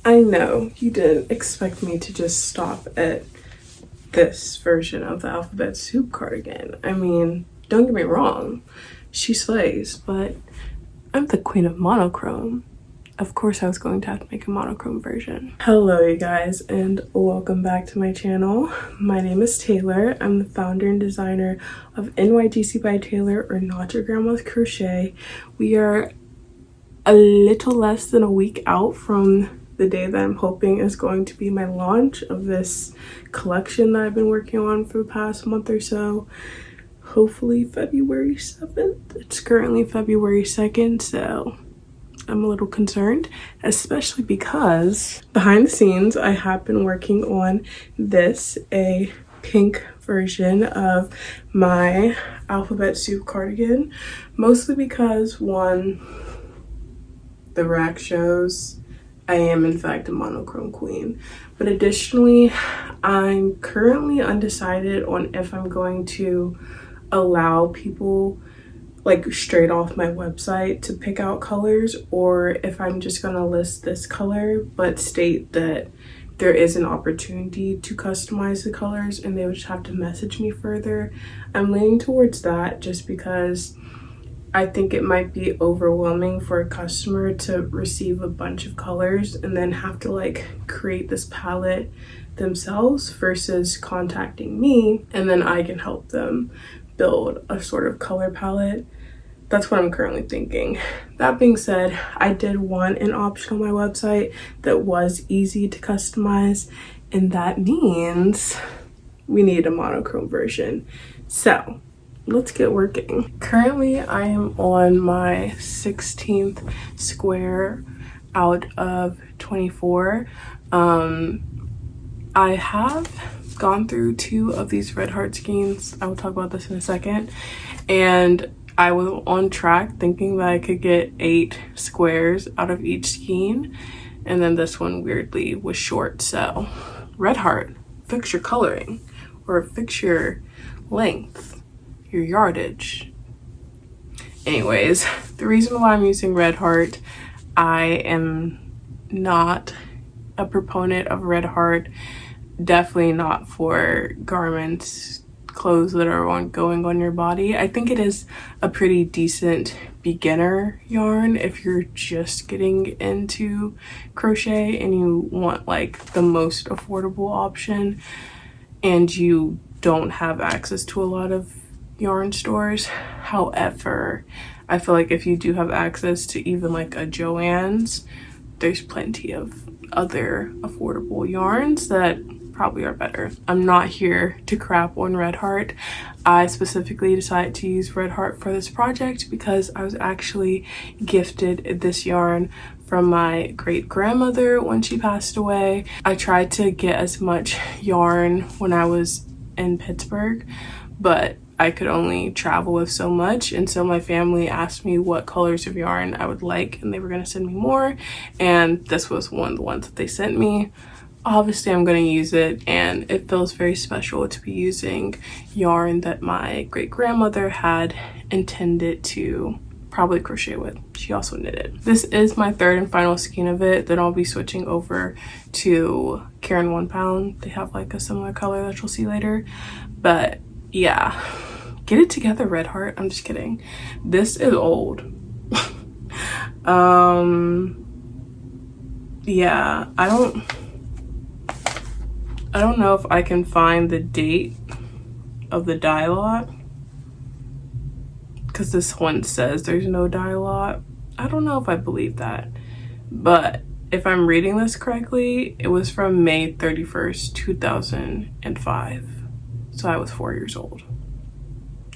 I know you didn't expect me to just stop at this version of the alphabet soup cardigan. I mean, don't get me wrong, she slays, but I'm the queen of monochrome. Of course I was going to have to make a monochrome version. Hello you guys, and welcome back to my channel. My name is Taylor. I'm the founder and designer of NYGC by Taylor, or Not Your Grandma's Crochet. We are a little less than a week out from the day that I'm hoping is going to be my launch of this collection that I've been working on for the past month or so. Hopefully February 7th. It's currently February 2nd, so I'm a little concerned, especially because behind the scenes I have been working on this, a pink version of my alphabet soup cardigan, mostly because one, the rack shows I am in fact a monochrome queen, but additionally I'm currently undecided on if I'm going to allow people like straight off my website to pick out colors, or if I'm just gonna list this color but state that there is an opportunity to customize the colors and they would just have to message me further. I'm leaning towards that just because I think it might be overwhelming for a customer to receive a bunch of colors and then have to like create this palette themselves versus contacting me and then I can help them build a sort of color palette. That's what I'm currently thinking. That being said, I did want an option on my website that was easy to customize, and that means we need a monochrome version. So let's get working. Currently I am on my 16th square out of 24. I have gone through 2 of these red heart skeins. I will talk about this in a second, and I was on track thinking that I could get 8 squares out of each skein, and then this one weirdly was short. So red heart, fix your coloring, or fix your length, your yardage. Anyways, the reason why I'm using red heart, I am not a proponent of red heart, definitely not for garments, clothes that are going on your body. I think it is a pretty decent beginner yarn if you're just getting into crochet and you want like the most affordable option and you don't have access to a lot of yarn stores. However, I feel like if you do have access to even like a Joann's, there's plenty of other affordable yarns that probably are better. I'm not here to crap on red heart. I specifically decided to use red heart for this project because I was actually gifted this yarn from my great grandmother when she passed away. I tried to get as much yarn when I was in Pittsburgh, but I could only travel with so much, and so my family asked me what colors of yarn I would like and they were going to send me more, and this was one of the ones that they sent me. Obviously I'm going to use it, and it feels very special to be using yarn that my great grandmother had intended to probably crochet with. She also knitted. This is my 3rd and final skein of it. Then I'll be switching over to Karen 1 Pound. They have like a similar color that you'll see later, but yeah, get it together, red heart. I'm just kidding. This is old. Yeah, I don't know if I can find the date of the dye lot, because this one says there's no dye lot. I don't know if I believe that, but if I'm reading this correctly, it was from May 31st, 2005. So I was 4 years old,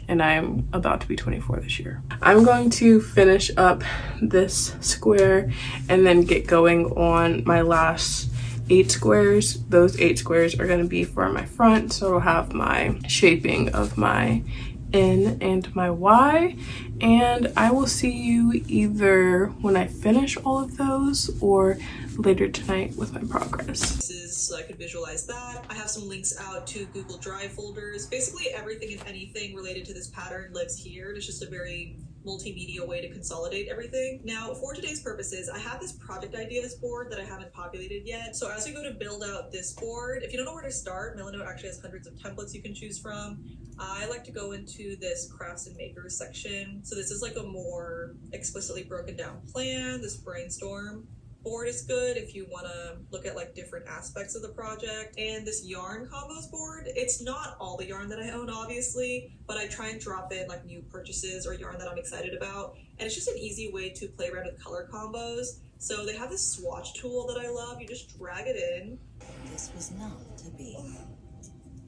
and I'm about to be 24 this year. I'm going to finish up this square and then get going on my last 8 squares. Those 8 squares are going to be for my front, so I'll have my shaping of my N and my Y, and I will see you either when I finish all of those or later tonight with my progress. So I could visualize that. I have some links out to Google Drive folders. Basically everything and anything related to this pattern lives here. It's just a very multimedia way to consolidate everything. Now, for today's purposes, I have this project ideas board that I haven't populated yet. So as we go to build out this board, if you don't know where to start, Milanote actually has hundreds of templates you can choose from. I like to go into this crafts and makers section. So this is like a more explicitly broken down plan, this brainstorm. Board is good if you want to look at like different aspects of the project. And this yarn combos board, it's not all the yarn that I own obviously, but I try and drop in like new purchases or yarn that I'm excited about, and it's just an easy way to play around with color combos. So they have this swatch tool that I love. You just drag it in. This was not to be.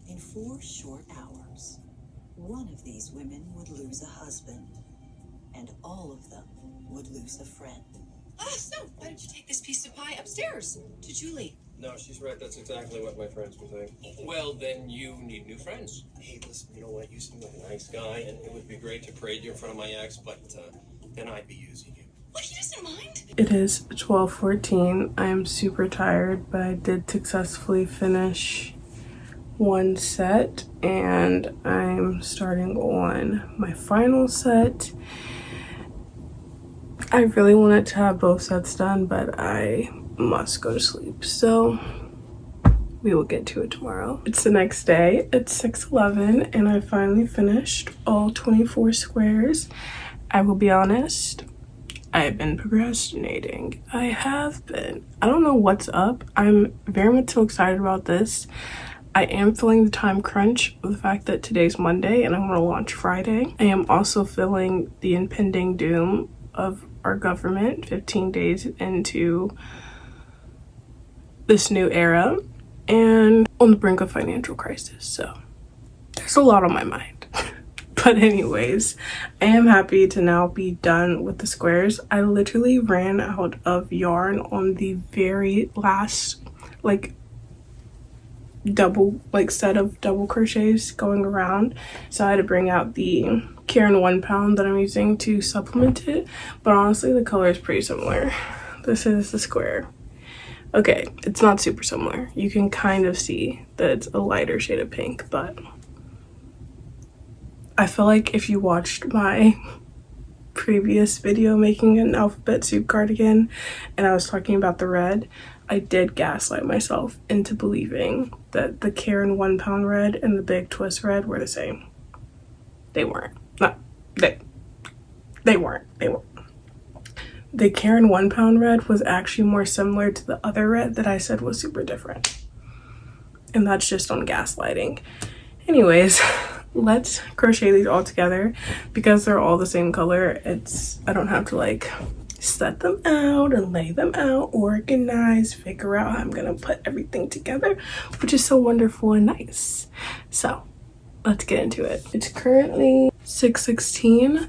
In 4 short hours, one of these women would lose a husband, and all of them would lose a friend. So why don't you take this piece of pie upstairs to Julie? No, she's right. That's exactly what my friends were saying. Well, then you need new friends. Hey, listen, you know what? You seem like a nice guy, and it would be great to parade you in front of my ex, but then I'd be using you. Well, he doesn't mind. It is 12:14. I am super tired, but I did successfully finish one set, and I'm starting on my final set. I really wanted to have both sets done, but I must go to sleep, so we will get to it tomorrow. It's the next day. It's 6:11, and I finally finished all 24 squares. I will be honest, I've been procrastinating. I have been. I don't know what's up. I'm very much so excited about this. I am feeling the time crunch of the fact that today's Monday and I'm going to launch Friday. I am also feeling the impending doom of our government 15 days into this new era and on the brink of financial crisis. So there's a lot on my mind. But anyways, I am happy to now be done with the squares. I literally ran out of yarn on the very last set of double crochets going around, so I had to bring out the Caron 1 pound that I'm using to supplement it. But honestly, the color is pretty similar. This is the square. Okay, it's not super similar. You can kind of see that it's a lighter shade of pink, but I feel like if you watched my previous video making an alphabet soup cardigan and I was talking about the red, I did gaslight myself into believing that the Caron 1 pound red and the big twist red were the same. They weren't. No, they weren't. The Caron 1 pound red was actually more similar to the other red that I said was super different. And that's just on gaslighting. Anyways, let's crochet these all together because they're all the same color. I don't have to set them out and lay them out, organize, figure out how I'm gonna put everything together, which is so wonderful and nice. So let's get into it. It's currently 6:16.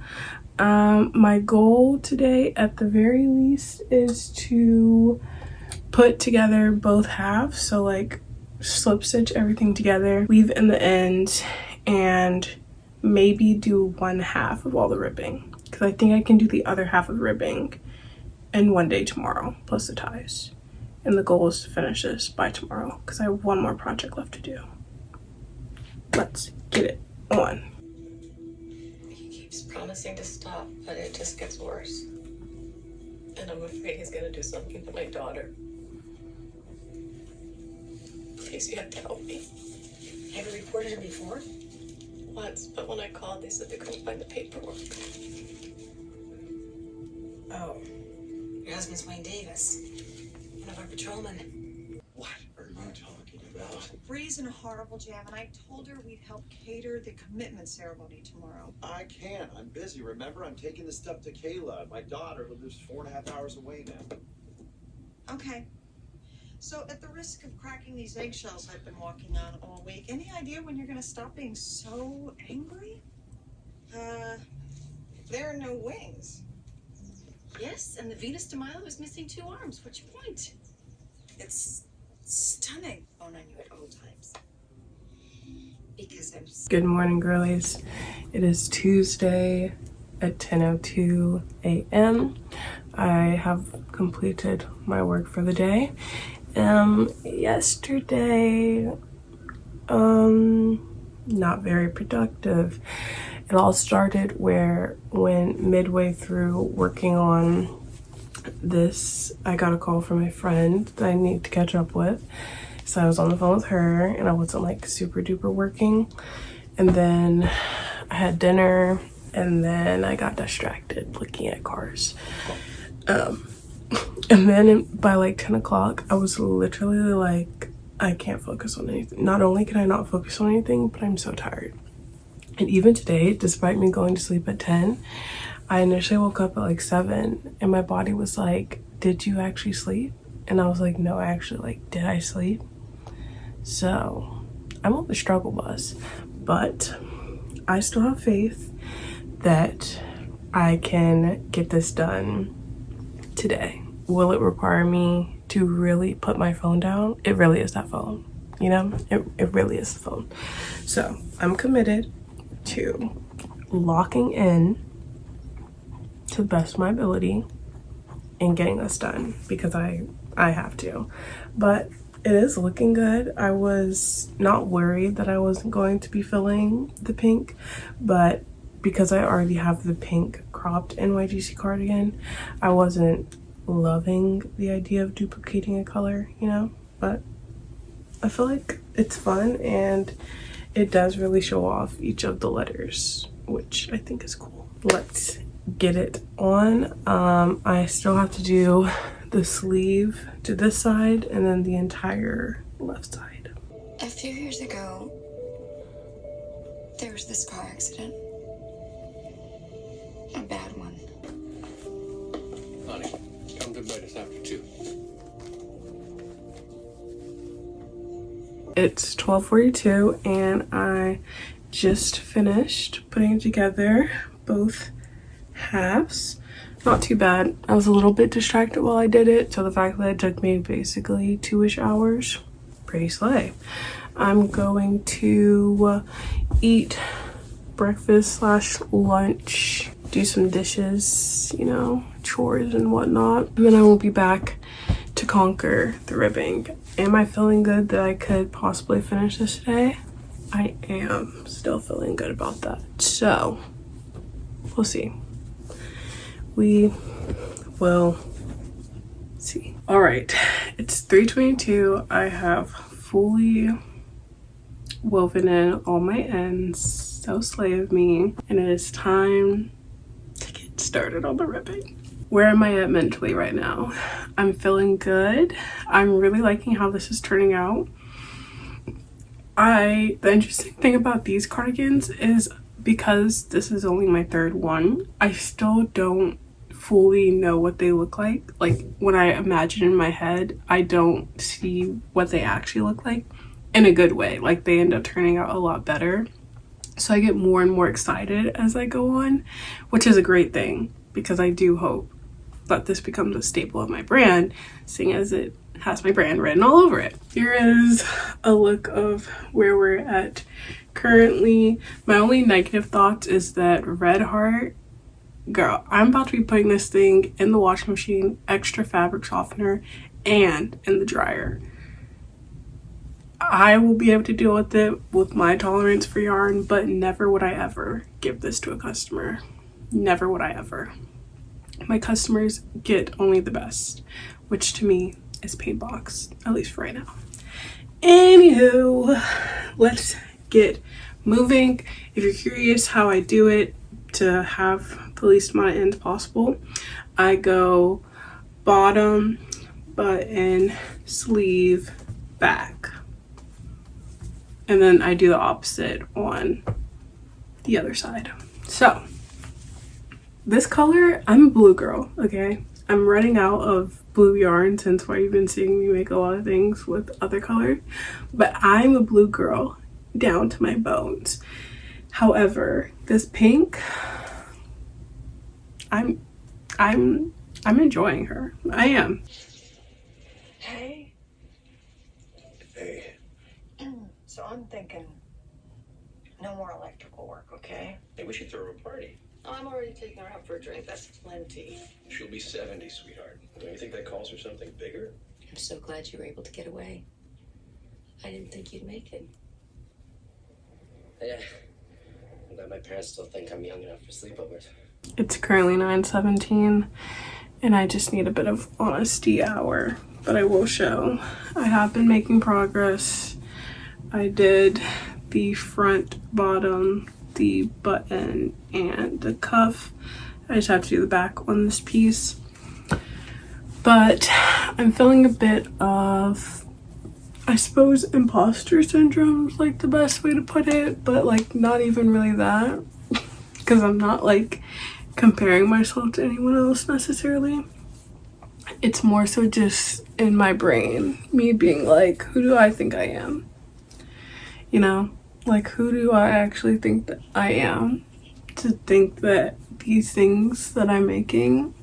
My goal today at the very least is to put together both halves, so slip stitch everything together, weave in the ends, and maybe do 1/2 of all the ribbing, because I think I can do the other half of the ribbing in one day tomorrow, plus the ties. And the goal is to finish this by tomorrow, because I have one more project left to do. Let's get it on. He keeps promising to stop, but it just gets worse. And I'm afraid he's gonna do something to my daughter. Please, you have to help me. Have you reported him before? Once, but when I called, they said they couldn't find the paperwork. Oh. Your husband's Wayne Davis, one of our patrolmen. What are you talking about? Bree's in a horrible jam, and I told her we'd help cater the commitment ceremony tomorrow. I can't. I'm busy. Remember, I'm taking this stuff to Kayla, my daughter, who lives 4.5 hours away now. Okay. So, at the risk of cracking these eggshells I've been walking on all week, any idea when you're going to stop being so angry? There are no wings. Yes, and the Venus de Milo is missing 2 arms. What's your point? It's stunning. Oh, I knew it old times. Because I'm... Good morning, girlies. It is Tuesday at 10:02 a.m. I have completed my work for the day. Yesterday, not very productive. It all started when midway through working on this, I got a call from my friend that I need to catch up with. So I was on the phone with her and I wasn't like super duper working. And then I had dinner and then I got distracted looking at cars. And then by like 10 o'clock, I was literally like, I can't focus on anything. Not only can I not focus on anything, but I'm so tired. And even today, despite me going to sleep at 10, I initially woke up at like 7 and my body was like, did you actually sleep? And I was like, no, did I sleep? So I'm on the struggle bus, but I still have faith that I can get this done today. Will it require me to really put my phone down? It really is that phone, you know? It really is the phone. So I'm committed to locking in to the best of my ability and getting this done because I have to. But it is looking good. I was not worried that I wasn't going to be filling the pink, but because I already have the pink cropped NYGC cardigan, I wasn't loving the idea of duplicating a color, you know? But I feel like it's fun and it does really show off each of the letters, which I think is cool. Let's get it on. I still have to do the sleeve to this side and then the entire left side. A few years ago, there was this car accident. A bad one. Honey, come to bed. It's after 2. It's 12:42 and I just finished putting together both halves. Not too bad. I was a little bit distracted while I did it, so the fact that it took me basically 2-ish hours, pretty slay. I'm going to eat breakfast / lunch, do some dishes, you know, chores and whatnot, and then I will be back to conquer the ribbing. Am I feeling good that I could possibly finish this today? I am still feeling good about that. So we'll see. We will see. All right, it's 3:22. I have fully woven in all my ends. So slay of me. And it is time to get started on the ribbing. Where am I at mentally right now? I'm feeling good. I'm really liking how this is turning out. The interesting thing about these cardigans is because this is only my 3rd one, I still don't fully know what they look like. Like when I imagine in my head, I don't see what they actually look like in a good way. Like they end up turning out a lot better. So I get more and more excited as I go on, which is a great thing because I do hope that this becomes a staple of my brand, seeing as it has my brand written all over it. Here is a look of where we're at currently. My only negative thoughts is that red heart, girl, I'm about to be putting this thing in the washing machine, extra fabric softener, and in the dryer. I will be able to deal with it with my tolerance for yarn, but never would I ever give this to a customer. Never would I ever. My customers get only the best, which to me is paint box, at least for right now. Anywho, let's get moving. If you're curious how I do it to have the least amount of ends possible, I go bottom, button, sleeve, back. And then I do the opposite on the other side. So this color, I'm a blue girl, okay? I'm running out of blue yarn, since why you've been seeing me make a lot of things with other colors, but I'm a blue girl down to my bones. However, this pink, I'm enjoying her. I am. Hey. Hey. So I'm thinking no more electrical work, okay? Hey, we should throw her a party. I'm already taking her out for a drink. That's plenty. She'll be 70, sweetheart. Don't you think that calls for something bigger? I'm so glad you were able to get away. I didn't think you'd make it. Yeah. And that my parents still think I'm young enough for sleepovers. It's currently 9:17 and I just need a bit of honesty hour, but I will show. I have been making progress. I did the front, bottom, the button, and the cuff. I just have to do the back on this piece. But I'm feeling a bit of, I suppose, imposter syndrome is like the best way to put it, but like not even really that, because I'm not like comparing myself to anyone else necessarily. It's more so just in my brain, me being like, who do I think I am? You know, like who do I actually think that I am to think that these things that I'm making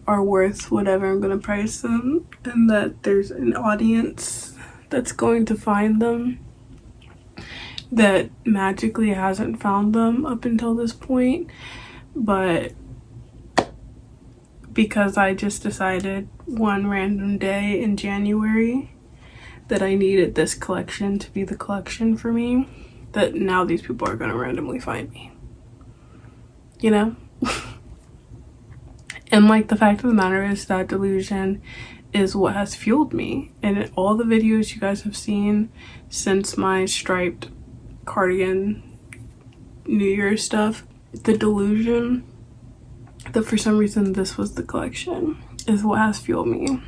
are worth whatever I'm gonna price them, and that there's an audience that's going to find them that magically hasn't found them up until this point. But because I just decided one random day in January that I needed this collection to be the collection for me, that now these people are gonna randomly find me, you know? And like the fact of the matter is that delusion is what has fueled me. And all the videos you guys have seen since my striped cardigan New Year's stuff, the delusion that for some reason this was the collection is what has fueled me.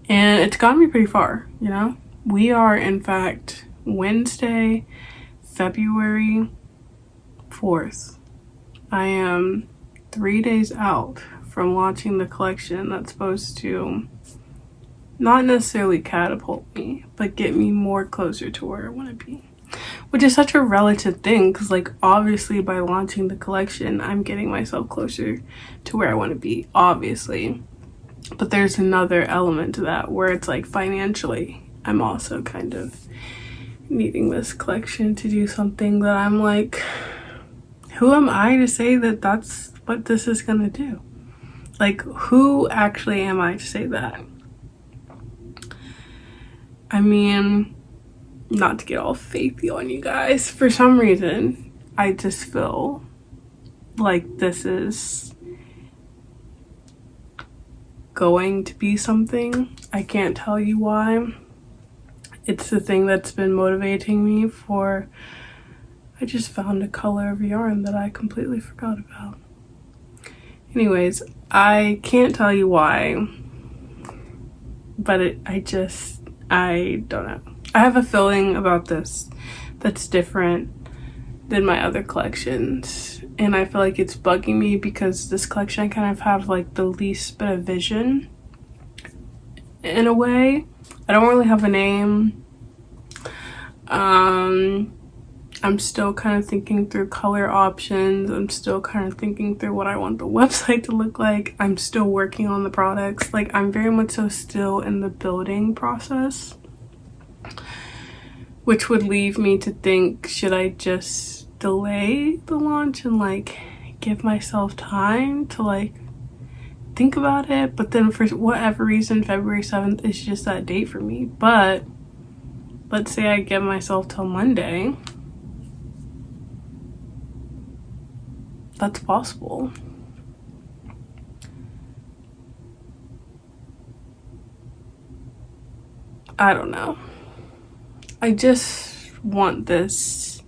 And it's gotten me pretty far, you know? We are in fact Wednesday, February 4th. I am 3 days out from launching the collection that's supposed to not necessarily catapult me, but get me more closer to where I want to be. Which is such a relative thing, because like obviously by launching the collection, I'm getting myself closer to where I want to be, obviously. But there's another element to that where it's like financially, I'm also kind of needing this collection to do something that I'm like, who am I to say that that's what this is gonna do? Like, who actually am I to say that? I mean, not to get all faithy on you guys, for some reason I just feel like this is going to be something. I can't tell you why. It's the thing that's been motivating me for, I just found a color of yarn that I completely forgot about. Anyways, I can't tell you why, but I don't know. I have a feeling about this that's different than my other collections, and I feel like it's bugging me because this collection I kind of have like the least bit of vision in a way. I don't really have a name. I'm still kind of thinking through color options. I'm still kind of thinking through what I want the website to look like. I'm still working on the products. Like, I'm very much so still in the building process, which would leave me to think, should I just delay the launch and like give myself time to like think about it? But then for whatever reason, February 7th is just that date for me. But let's say I give myself till Monday. That's possible. I don't know. I just want this.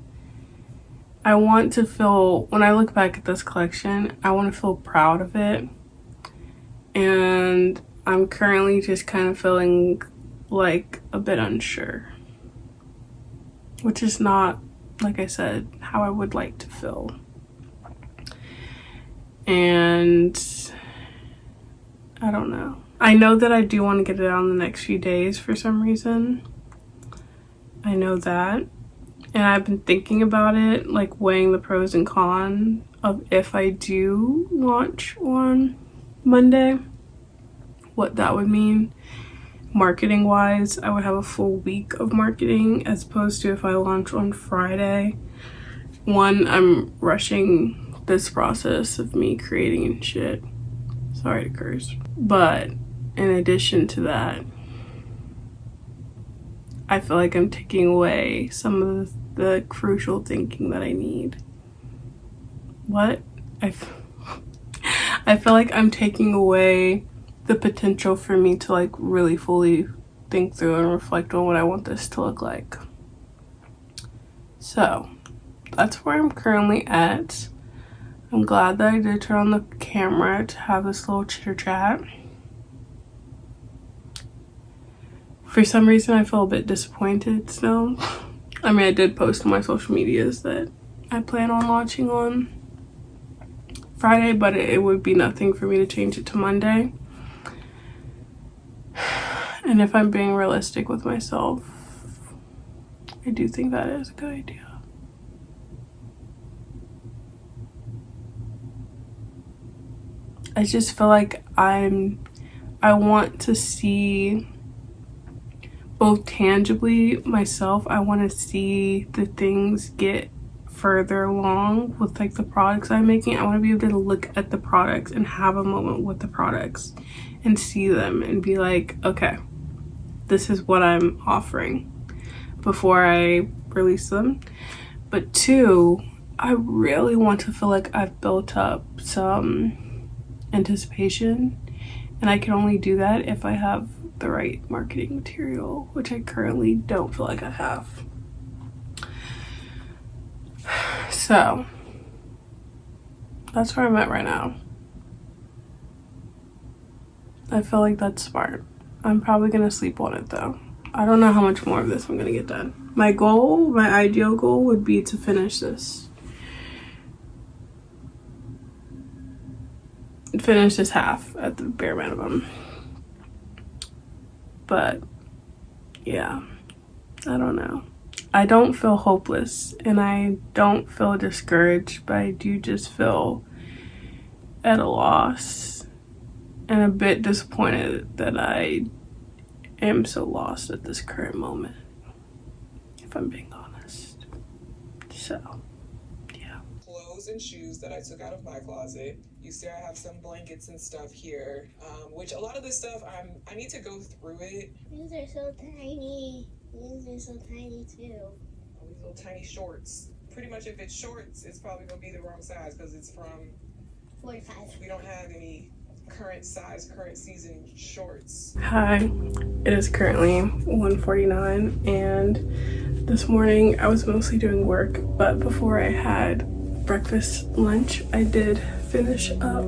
I want to feel, when I look back at this collection, I want to feel proud of it. And I'm currently just kind of feeling like a bit unsure, which is not, like I said, how I would like to feel. And I don't know. I know that I do want to get it out in the next few days for some reason. I know that. And I've been thinking about it, like weighing the pros and cons of if I do launch on Monday, what that would mean. Marketing wise, I would have a full week of marketing as opposed to if I launch on Friday. One, I'm rushing this process of me creating and shit. Sorry to curse. But in addition to that, I feel like I'm taking away some of the crucial thinking that I need. What? I feel like I'm taking away the potential for me to like really fully think through and reflect on what I want this to look like. So that's where I'm currently at. I'm glad that I did turn on the camera to have this little chitter chat. For some reason, I feel a bit disappointed still. I mean, I did post on my social medias that I plan on launching on Friday, but it would be nothing for me to change it to Monday. And if I'm being realistic with myself, I do think that is a good idea. I just feel like I want to see both tangibly myself. I want to see the things get further along with like the products I'm making. I want to be able to look at the products and have a moment with the products and see them and be like, okay, this is what I'm offering before I release them. But two, I really want to feel like I've built up some anticipation, and I can only do that if I have the right marketing material, which I currently don't feel like I have. So that's where I'm at right now. I feel like that's smart. I'm probably gonna sleep on it though. I don't know how much more of this I'm gonna get done. My goal, my ideal goal would be to finish this. Finish this half at the bare minimum. But yeah, I don't know. I don't feel hopeless and I don't feel discouraged, but I do just feel at a loss and a bit disappointed that I am so lost at this current moment, if I'm being honest. So yeah. Clothes and shoes that I took out of my closet. You see I have some blankets and stuff here, which a lot of this stuff I need to go through it. These are so tiny. These are so tiny too. These little tiny shorts. Pretty much if it's shorts, it's probably gonna be the wrong size because it's from 45. We don't have any current size, current season shorts. Hi, it is currently 1:49 and this morning I was mostly doing work, but before I had breakfast lunch, I did finish up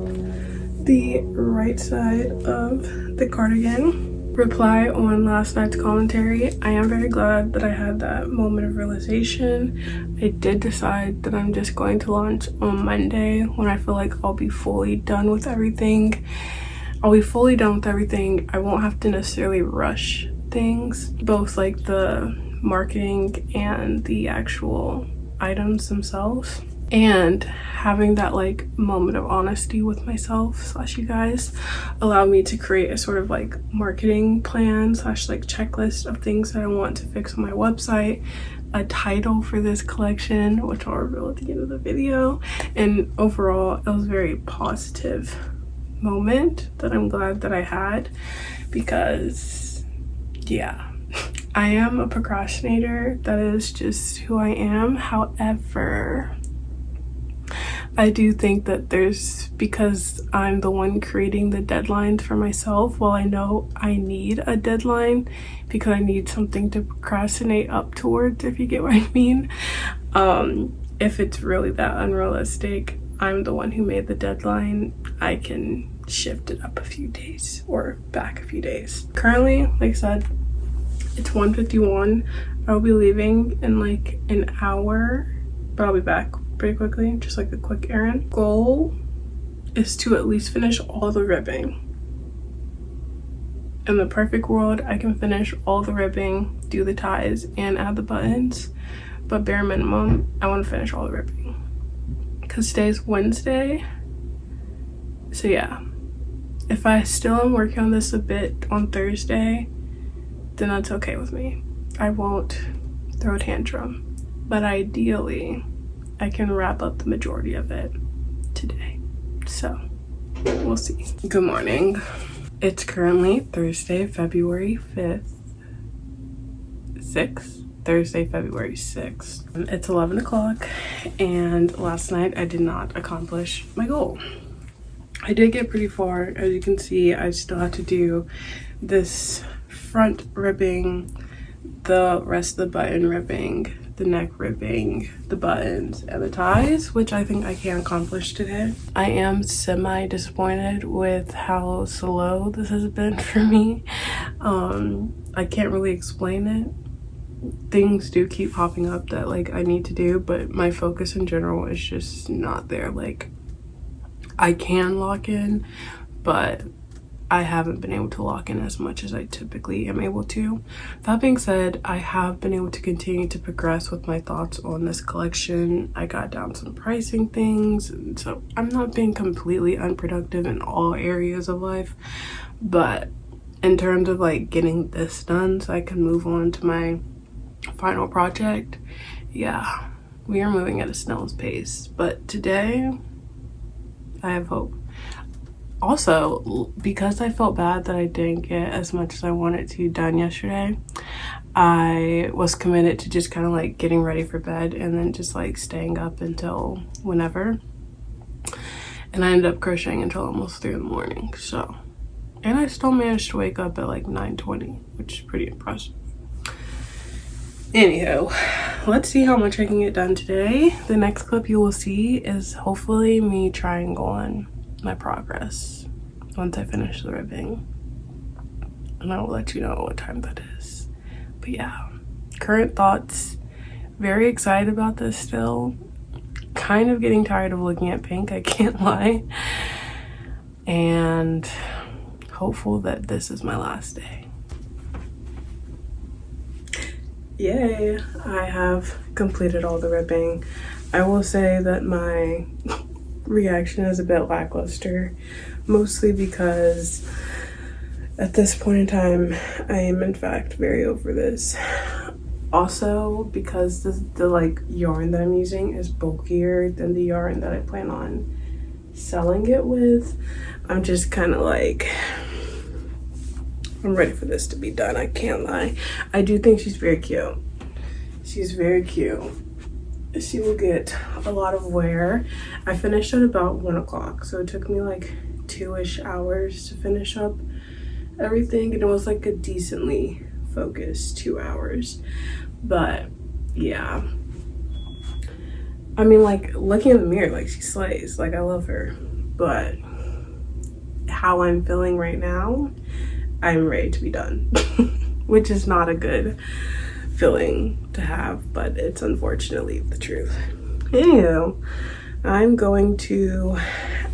the right side of the cardigan. Reply on last night's commentary. I am very glad that I had that moment of realization. I did decide that I'm just going to launch on Monday when I feel like I'll be fully done with everything. I won't have to necessarily rush things, both like the marketing and the actual items themselves. And having that like moment of honesty with myself / you guys allowed me to create a sort of like marketing plan / like checklist of things that I want to fix on my website, a title for this collection, which I'll reveal at the end of the video. And overall, it was a very positive moment that I'm glad that I had, because yeah, I am a procrastinator. That is just who I am. However, I do think that because I'm the one creating the deadlines for myself, while I know I need a deadline because I need something to procrastinate up towards, if you get what I mean. If it's really that unrealistic, I'm the one who made the deadline. I can shift it up a few days or back a few days. Currently, like I said, it's 1:51. I'll be leaving in like an hour, but I'll be back pretty quickly, just like a quick errand. Goal is to at least finish all the ribbing. In the perfect world, I can finish all the ribbing, do the ties, and add the buttons, but bare minimum, I want to finish all the ribbing because today's Wednesday. So yeah, if I still am working on this a bit on Thursday, then that's okay with me. I won't throw a tantrum, but ideally I can wrap up the majority of it today. So we'll see. Good morning. It's currently Thursday, February 5th, 6th. Thursday, February 6th. It's 11 o'clock and last night I did not accomplish my goal. I did get pretty far. As you can see, I still have to do this front ribbing, the rest of the button ribbing, the neck ribbing, the buttons, and the ties, which I think I can accomplish today. I am semi disappointed with how slow this has been for me. I can't really explain it. Things do keep popping up that like I need to do, but my focus in general is just not there. Like, I can lock in, but I haven't been able to lock in as much as I typically am able to. That being said, I have been able to continue to progress with my thoughts on this collection. I got down some pricing things, and so I'm not being completely unproductive in all areas of life, but in terms of like getting this done so I can move on to my final project, yeah, we are moving at a snail's pace. But today I have hope. Also, because I felt bad that I didn't get as much as I wanted to done yesterday, I was committed to just kind of like getting ready for bed and then just like staying up until whenever, and I ended up crocheting until almost 3 in the morning. So, and I still managed to wake up at like 9:20, which is pretty impressive. Anywho, let's see how much I can get done today. The next clip you will see is hopefully me trying on my progress once I finish the ribbing, and I will let you know what time that is. But yeah, current thoughts, very excited about this still, kind of getting tired of looking at pink, I can't lie, and hopeful that this is my last day. Yay, I have completed all the ribbing. I will say that my reaction is a bit lackluster, mostly because at this point in time I am in fact very over this. Also because the like yarn that I'm using is bulkier than the yarn that I plan on selling it with. I'm just kind of like, I'm ready for this to be done, I can't lie. I do think she's very cute. She's very cute. She will get a lot of wear. I finished at about 1 o'clock, so it took me like 2-ish hours to finish up everything, and it was like a decently focused 2 hours. But yeah, I mean, like, looking in the mirror, like, she slays. Like, I love her. But how I'm feeling right now, I'm ready to be done. Which is not a good feeling to have, but it's unfortunately the truth. Anywho, I'm going to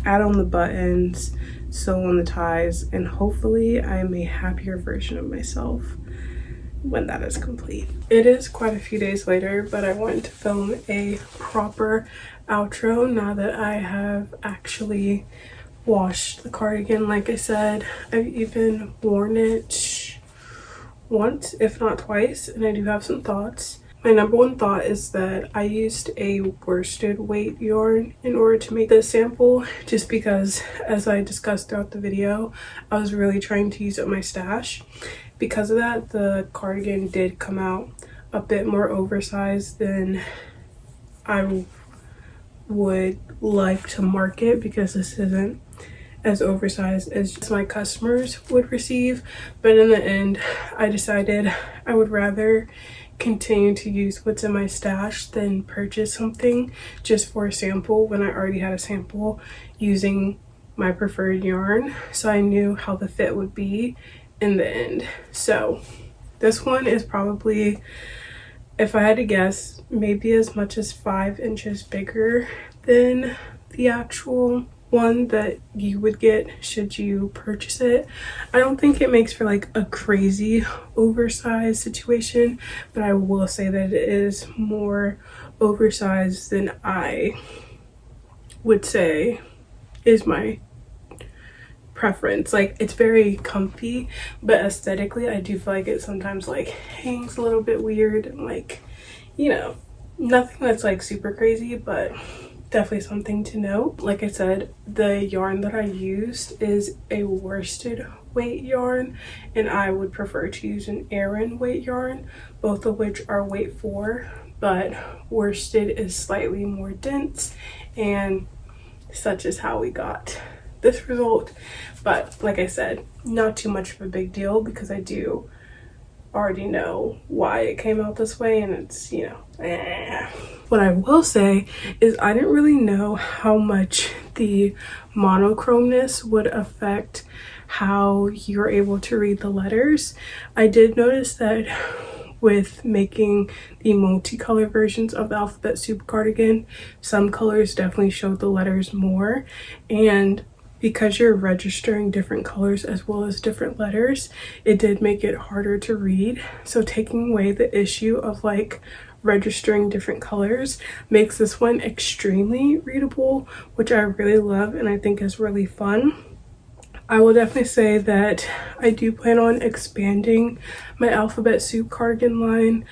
add on the buttons, sew on the ties, and hopefully I'm a happier version of myself when that is complete. It is quite a few days later, but I wanted to film a proper outro now that I have actually washed the cardigan. Like I said, I've even worn it once, if not twice, and I do have some thoughts. My number one thought is that I used a worsted weight yarn in order to make this sample, just because, as I discussed throughout the video, I was really trying to use up my stash. Because of that, the cardigan did come out a bit more oversized than I would like to market, because this isn't as oversized as my customers would receive. But in the end, I decided I would rather continue to use what's in my stash than purchase something just for a sample when I already had a sample using my preferred yarn, so I knew how the fit would be in the end. So this one is probably, if I had to guess, maybe as much as 5 inches bigger than the actual one that you would get should you purchase it. I don't think it makes for like a crazy oversized situation, but I will say that it is more oversized than I would say is my preference. Like, it's very comfy, but aesthetically I do feel like it sometimes like hangs a little bit weird, and like, you know, nothing that's like super crazy, but definitely something to note. Like I said, the yarn that I used is a worsted weight yarn, and I would prefer to use an Aran weight yarn, both of which are weight 4, but worsted is slightly more dense, and such is how we got this result. But like I said, not too much of a big deal because I do already know why it came out this way, and it's, you know, What I will say is I didn't really know how much the monochromeness would affect how you're able to read the letters. I did notice that with making the multicolor versions of the Alphabet Soup cardigan, some colors definitely showed the letters more, and because you're registering different colors as well as different letters, it did make it harder to read. So taking away the issue of like registering different colors makes this one extremely readable, which I really love and I think is really fun. I will definitely say that I do plan on expanding my Alphabet Soup cardigan line.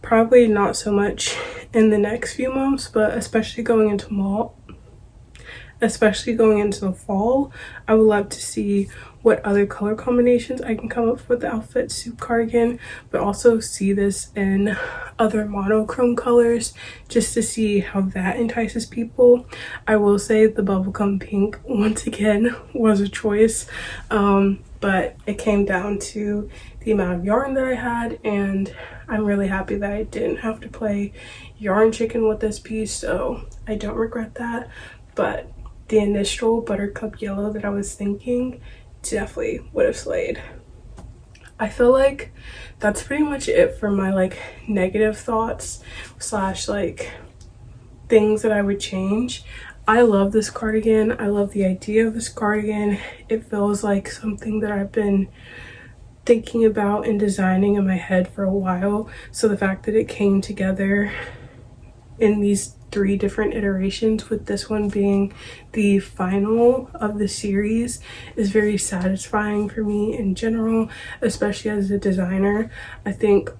Probably not so much in the next few months, but especially going into the fall, I would love to see what other color combinations I can come up with the Alphabet Soup cardigan, but also see this in other monochrome colors just to see how that entices people. I will say the bubblegum pink once again was a choice, but it came down to the amount of yarn that I had, and I'm really happy that I didn't have to play yarn chicken with this piece, so I don't regret that. But the initial buttercup yellow that I was thinking definitely would have slayed. I feel like that's pretty much it for my like negative thoughts slash like things that I would change. I love this cardigan. I love the idea of this cardigan. It feels like something that I've been thinking about and designing in my head for a while. So the fact that it came together in these 3 different iterations, with this one being the final of the series, is very satisfying for me in general, especially as a designer. I think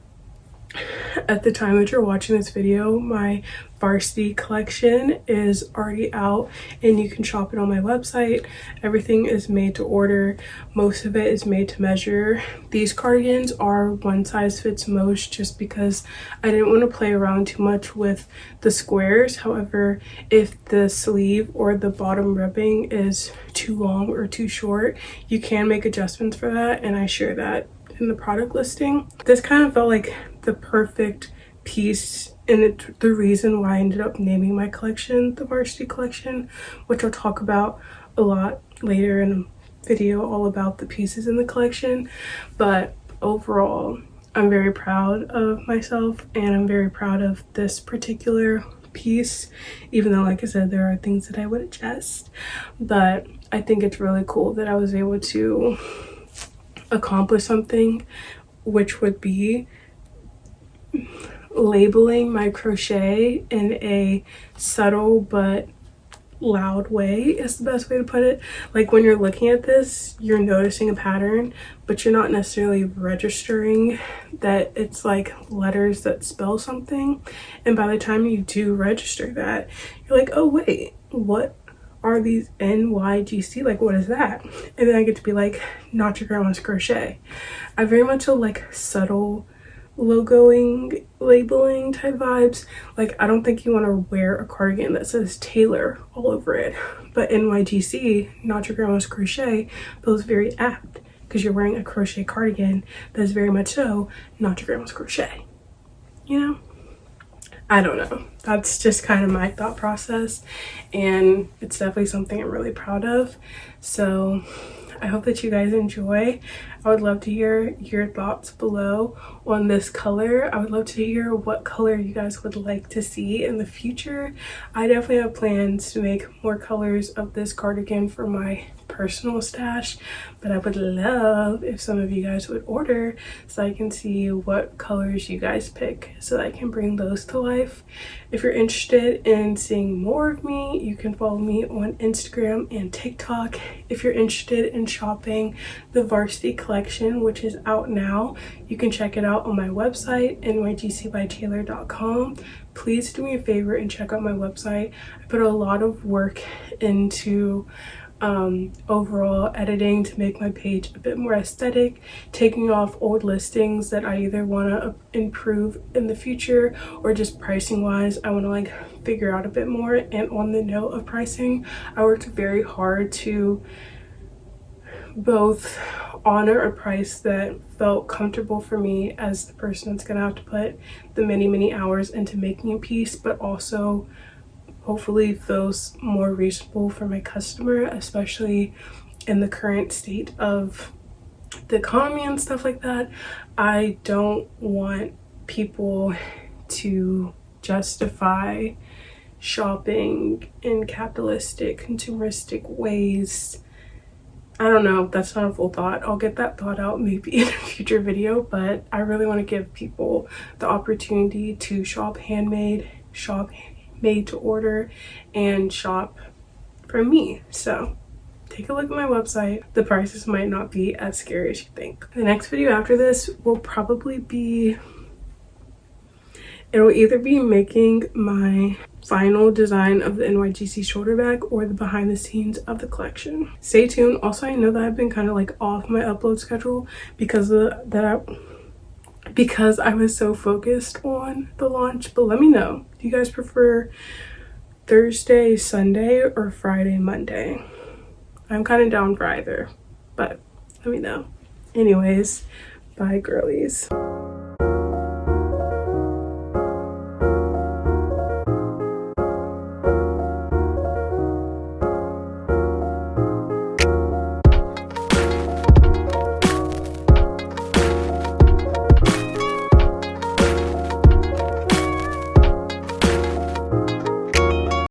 at the time that you're watching this video, my varsity collection is already out and you can shop it on my website. Everything is made to order. Most of it is made to measure. These cardigans are one size fits most just because I didn't want to play around too much with the squares. However, if the sleeve or the bottom ribbing is too long or too short, you can make adjustments for that, and I share that in the product listing. This kind of felt like the perfect piece, and it's the reason why I ended up naming my collection the Varsity Collection, which I'll talk about a lot later in a video all about the pieces in the collection. But overall, I'm very proud of myself and I'm very proud of this particular piece, even though, like I said, there are things that I would adjust. But I think it's really cool that I was able to accomplish something, which would be labeling my crochet in a subtle but loud way is the best way to put it. Like when you're looking at this, you're noticing a pattern, but you're not necessarily registering that it's like letters that spell something. And by the time you do register that, you're like, oh wait, what are these NYGC? Like, what is that? And then I get to be like, not your grandma's crochet. I very much like subtle logoing, labeling type vibes. Like, I don't think you want to wear a cardigan that says Taylor all over it, but NYGC, not your grandma's crochet, feels very apt because you're wearing a crochet cardigan that is very much so not your grandma's crochet, you know? I don't know. That's just kind of my thought process, and it's definitely something I'm really proud of. So I hope that you guys enjoy. I would love to hear your thoughts below on this color. I would love to hear what color you guys would like to see in the future. I definitely have plans to make more colors of this cardigan for my personal stash, but I would love if some of you guys would order so I can see what colors you guys pick so that I can bring those to life. If you're interested in seeing more of me, you can follow me on Instagram and TikTok. If you're interested in shopping the Varsity Collection, which is out now, you can check it out on my website, nygcbytaylor.com. Please do me a favor and check out my website. I put a lot of work into overall editing to make my page a bit more aesthetic, taking off old listings that I either want to improve in the future or just pricing wise I want to like figure out a bit more. And on the note of pricing, I worked very hard to both honor a price that felt comfortable for me as the person that's gonna have to put the many hours into making a piece, but also hopefully feels more reasonable for my customer, especially in the current state of the economy and stuff like that. I don't want people to justify shopping in capitalistic, consumeristic ways. I don't know, that's not a full thought. I'll get that thought out maybe in a future video, but I really want to give people the opportunity to shop handmade, shop made to order, and shop from me. So take a look at my website. The prices might not be as scary as you think. The next video after this will probably be, it'll either be making my final design of the NYGC shoulder bag or the behind the scenes of the collection. Stay tuned. Also, I know that I've been kind of like off my upload schedule because I was so focused on the launch, but let me know. Do you guys prefer Thursday, Sunday, or Friday, Monday? I'm kind of down for either, but let me know. Anyways, bye girlies.